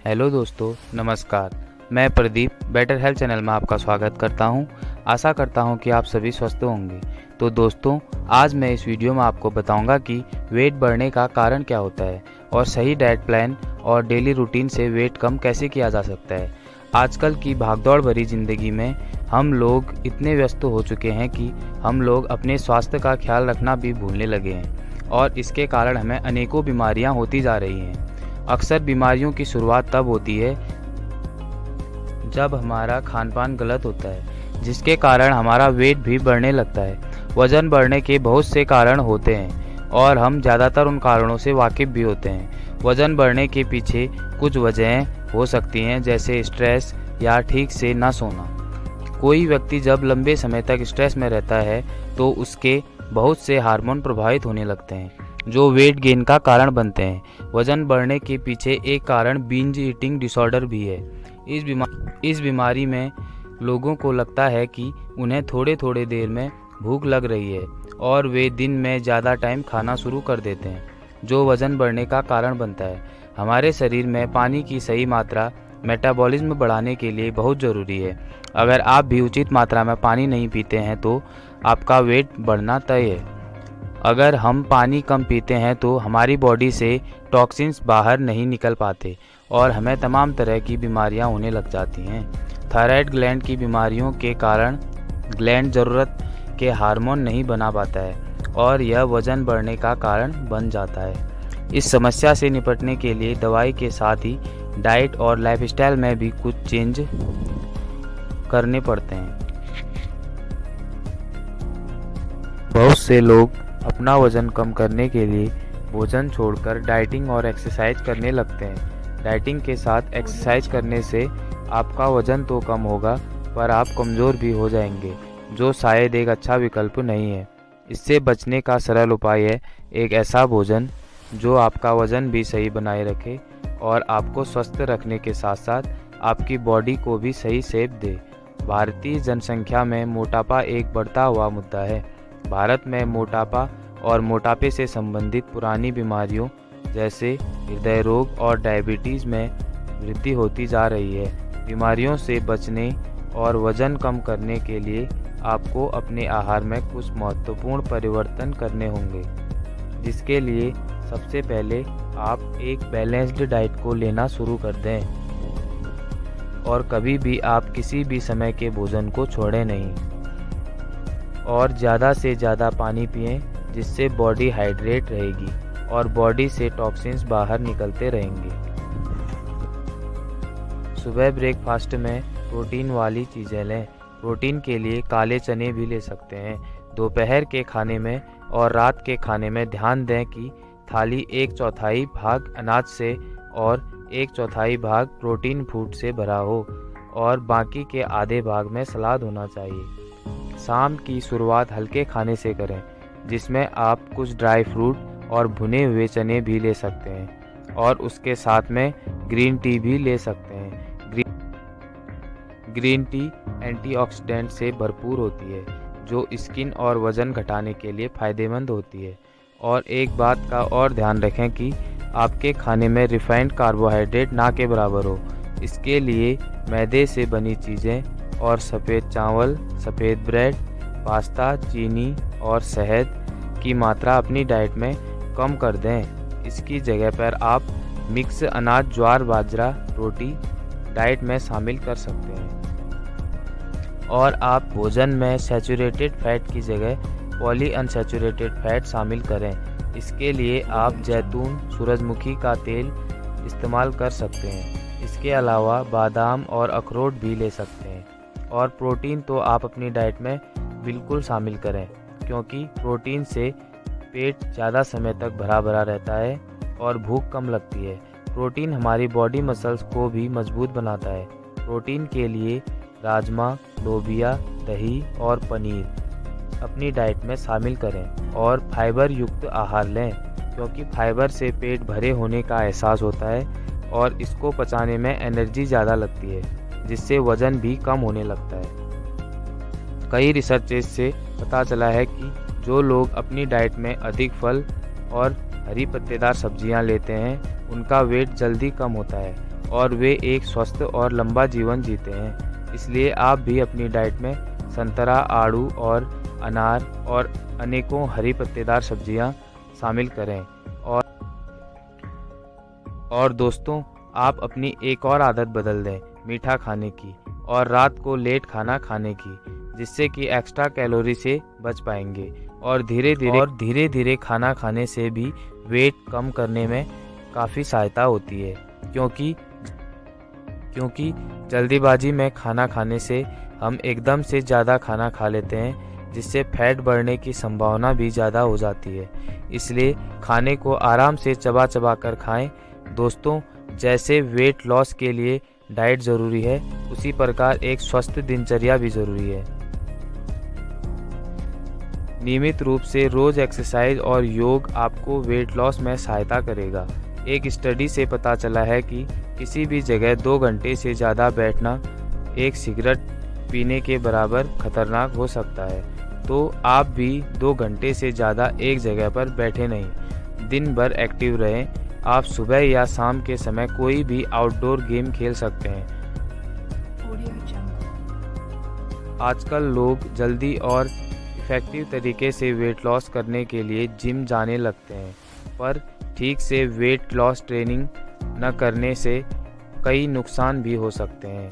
Hello दोस्तों, नमस्कार। मैं प्रदीप बेटर हेल्थ चैनल में आपका स्वागत करता हूं। आशा करता हूं कि आप सभी स्वस्थ होंगे। तो दोस्तों, आज मैं इस वीडियो में आपको बताऊंगा कि वेट बढ़ने का कारण क्या होता है और सही डाइट प्लान और डेली रूटीन से वेट कम कैसे किया जा सकता है। आजकल की भागदौड़ भरी ज़िंदगी में हम लोग इतने व्यस्त हो चुके हैं कि हम लोग अपने स्वास्थ्य का ख्याल रखना भी भूलने लगे हैं और इसके कारण हमें अनेकों बीमारियां होती जा रही हैं। अक्सर बीमारियों की शुरुआत तब होती है जब हमारा खान पान गलत होता है, जिसके कारण हमारा वेट भी बढ़ने लगता है। वज़न बढ़ने के बहुत से कारण होते हैं और हम ज़्यादातर उन कारणों से वाकिफ़ भी होते हैं। वज़न बढ़ने के पीछे कुछ वजहें हो सकती हैं, जैसे स्ट्रेस या ठीक से ना सोना। कोई व्यक्ति जब लंबे समय तक स्ट्रेस में रहता है तो उसके बहुत से हार्मोन प्रभावित होने लगते हैं, जो वेट गेन का कारण बनते हैं। वज़न बढ़ने के पीछे एक कारण बिंज ईटिंग डिसऑर्डर भी है। इस बीमारी में लोगों को लगता है कि उन्हें थोड़े थोड़े देर में भूख लग रही है और वे दिन में ज़्यादा टाइम खाना शुरू कर देते हैं, जो वज़न बढ़ने का कारण बनता है। हमारे शरीर में पानी की सही मात्रा मेटाबॉलिज्म बढ़ाने के लिए बहुत ज़रूरी है। अगर आप भी उचित मात्रा में पानी नहीं पीते हैं तो आपका वेट बढ़ना तय है। अगर हम पानी कम पीते हैं तो हमारी बॉडी से टॉक्सिन्स बाहर नहीं निकल पाते और हमें तमाम तरह की बीमारियां होने लग जाती हैं। थायराइड ग्लैंड की बीमारियों के कारण ग्लैंड ज़रूरत के हार्मोन नहीं बना पाता है और यह वज़न बढ़ने का कारण बन जाता है। इस समस्या से निपटने के लिए दवाई के साथ ही डाइट और लाइफस्टाइल में भी कुछ चेंज करने पड़ते हैं। बहुत से लोग अपना वज़न कम करने के लिए भोजन छोड़कर डाइटिंग और एक्सरसाइज करने लगते हैं। डाइटिंग के साथ एक्सरसाइज करने से आपका वज़न तो कम होगा, पर आप कमज़ोर भी हो जाएंगे, जो शायद एक अच्छा विकल्प नहीं है। इससे बचने का सरल उपाय है एक ऐसा भोजन जो आपका वज़न भी सही बनाए रखे और आपको स्वस्थ रखने के साथ साथ आपकी बॉडी को भी सही शेप दे। भारतीय जनसंख्या में मोटापा एक बढ़ता हुआ मुद्दा है। भारत में मोटापा और मोटापे से संबंधित पुरानी बीमारियों जैसे हृदय रोग और डायबिटीज़ में वृद्धि होती जा रही है। बीमारियों से बचने और वज़न कम करने के लिए आपको अपने आहार में कुछ महत्वपूर्ण परिवर्तन करने होंगे, जिसके लिए सबसे पहले आप एक बैलेंस्ड डाइट को लेना शुरू कर दें और कभी भी आप किसी भी समय के भोजन को छोड़ें नहीं और ज़्यादा से ज़्यादा पानी पिएं, जिससे बॉडी हाइड्रेट रहेगी और बॉडी से टॉक्सिन्स बाहर निकलते रहेंगे। सुबह ब्रेकफास्ट में प्रोटीन वाली चीज़ें लें। प्रोटीन के लिए काले चने भी ले सकते हैं। दोपहर के खाने में और रात के खाने में ध्यान दें कि थाली 1/4 भाग अनाज से और 1/4 भाग प्रोटीन फूड से भरा हो और बाकी के आधे भाग में सलाद होना चाहिए। शाम की शुरुआत हल्के खाने से करें, जिसमें आप कुछ ड्राई फ्रूट और भुने हुए चने भी ले सकते हैं और उसके साथ में ग्रीन टी भी ले सकते हैं। ग्रीन टी एंटीऑक्सीडेंट से भरपूर होती है, जो स्किन और वज़न घटाने के लिए फ़ायदेमंद होती है। और एक बात का और ध्यान रखें कि आपके खाने में रिफाइंड कार्बोहाइड्रेट ना के बराबर हो। इसके लिए मैदे से बनी चीज़ें और सफ़ेद चावल, सफ़ेद ब्रेड, पास्ता, चीनी और शहद की मात्रा अपनी डाइट में कम कर दें। इसकी जगह पर आप मिक्स अनाज, ज्वार, बाजरा, रोटी डाइट में शामिल कर सकते हैं। और आप भोजन में सैचुरेटेड फैट की जगह पॉली अनसैचुरेटेड फैट शामिल करें। इसके लिए आप जैतून, सूरजमुखी का तेल इस्तेमाल कर सकते हैं। इसके अलावा बादाम और अखरोट भी ले सकते हैं। और प्रोटीन तो आप अपनी डाइट में बिल्कुल शामिल करें, क्योंकि प्रोटीन से पेट ज़्यादा समय तक भरा भरा रहता है और भूख कम लगती है। प्रोटीन हमारी बॉडी मसल्स को भी मजबूत बनाता है। प्रोटीन के लिए राजमा, लोबिया, दही और पनीर अपनी डाइट में शामिल करें और फाइबर युक्त आहार लें, क्योंकि फाइबर से पेट भरे होने का एहसास होता है और इसको पचाने में एनर्जी ज़्यादा लगती है, जिससे वज़न भी कम होने लगता है। कई रिसर्चेस से पता चला है कि जो लोग अपनी डाइट में अधिक फल और हरी पत्तेदार सब्जियां लेते हैं, उनका वेट जल्दी कम होता है और वे एक स्वस्थ और लंबा जीवन जीते हैं। इसलिए आप भी अपनी डाइट में संतरा, आड़ू और अनार और अनेकों हरी पत्तेदार सब्जियां शामिल करें। और दोस्तों, आप अपनी एक और आदत बदल दें, मीठा खाने की और रात को लेट खाना खाने की, जिससे कि एक्स्ट्रा कैलोरी से बच पाएंगे। और धीरे धीरे खाना खाने से भी वेट कम करने में काफ़ी सहायता होती है, क्योंकि जल्दीबाजी में खाना खाने से हम एकदम से ज़्यादा खाना खा लेते हैं, जिससे फैट बढ़ने की संभावना भी ज़्यादा हो जाती है। इसलिए खाने को आराम से चबा चबा कर खाएं। दोस्तों, जैसे वेट लॉस के लिए डाइट ज़रूरी है, उसी प्रकार एक स्वस्थ दिनचर्या भी ज़रूरी है। नियमित रूप से रोज़ एक्सरसाइज और योग आपको वेट लॉस में सहायता करेगा। एक स्टडी से पता चला है कि किसी भी जगह 2 घंटे से ज़्यादा बैठना एक सिगरेट पीने के बराबर खतरनाक हो सकता है। तो आप भी 2 घंटे से ज़्यादा एक जगह पर बैठे नहीं, दिन भर एक्टिव रहें। आप सुबह या शाम के समय कोई भी आउटडोर गेम खेल सकते हैं। आजकल लोग जल्दी और इफ़ेक्टिव तरीके से वेट लॉस करने के लिए जिम जाने लगते हैं, पर ठीक से वेट लॉस ट्रेनिंग न करने से कई नुकसान भी हो सकते हैं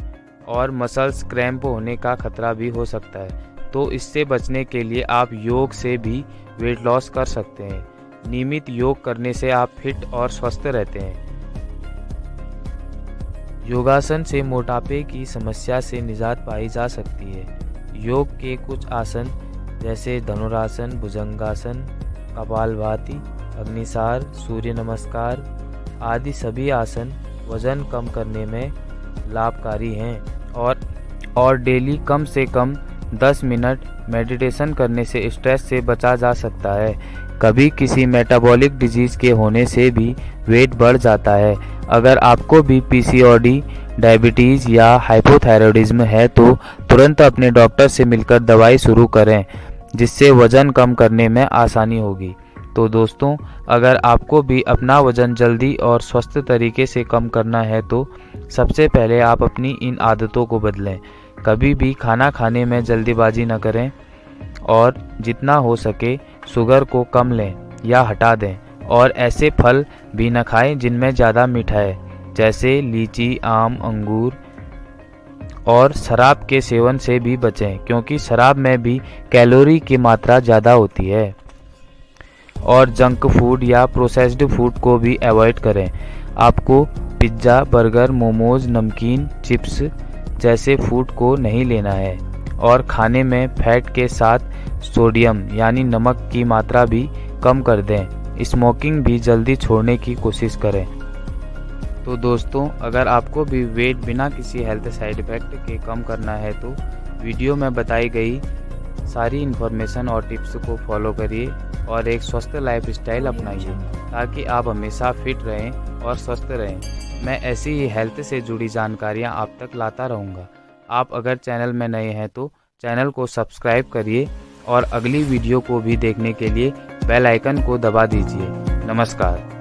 और मसल्स क्रैम्प होने का खतरा भी हो सकता है। तो इससे बचने के लिए आप योग से भी वेट लॉस कर सकते हैं। नियमित योग करने से आप फिट और स्वस्थ रहते हैं। योगासन से मोटापे की समस्या से निजात पाई जा सकती है। योग के कुछ आसन जैसे धनुरासन, भुजंगासन, कपालभाति, अग्निसार, सूर्य नमस्कार आदि सभी आसन वजन कम करने में लाभकारी हैं और डेली कम से कम 10 मिनट मेडिटेशन करने से स्ट्रेस से बचा जा सकता है। कभी किसी मेटाबॉलिक डिजीज़ के होने से भी वेट बढ़ जाता है। अगर आपको भी पीसीओडी, डायबिटीज़ या हाइपोथायरॉयडिज्म है तो तुरंत अपने डॉक्टर से मिलकर दवाई शुरू करें, जिससे वज़न कम करने में आसानी होगी। तो दोस्तों, अगर आपको भी अपना वज़न जल्दी और स्वस्थ तरीके से कम करना है तो सबसे पहले आप अपनी इन आदतों को बदलें। कभी भी खाना खाने में जल्दीबाजी न करें और जितना हो सके शुगर को कम लें या हटा दें। और ऐसे फल भी न खाएं जिनमें ज़्यादा मीठा है, जैसे लीची, आम, अंगूर। और शराब के सेवन से भी बचें, क्योंकि शराब में भी कैलोरी की मात्रा ज़्यादा होती है। और जंक फूड या प्रोसेस्ड फूड को भी अवॉइड करें। आपको पिज्ज़ा, बर्गर, मोमोज, नमकीन, चिप्स जैसे फूड को नहीं लेना है। और खाने में फैट के साथ सोडियम यानी नमक की मात्रा भी कम कर दें। स्मोकिंग भी जल्दी छोड़ने की कोशिश करें। तो दोस्तों, अगर आपको भी वेट बिना किसी हेल्थ साइड इफ़ेक्ट के कम करना है तो वीडियो में बताई गई सारी इन्फॉर्मेशन और टिप्स को फॉलो करिए और एक स्वस्थ लाइफस्टाइल अपनाइए, ताकि आप हमेशा फिट रहें और स्वस्थ रहें। मैं ऐसी ही हेल्थ से जुड़ी जानकारियां आप तक लाता रहूँगा। आप अगर चैनल में नए हैं तो चैनल को सब्सक्राइब करिए और अगली वीडियो को भी देखने के लिए बेल आइकन को दबा दीजिए। नमस्कार।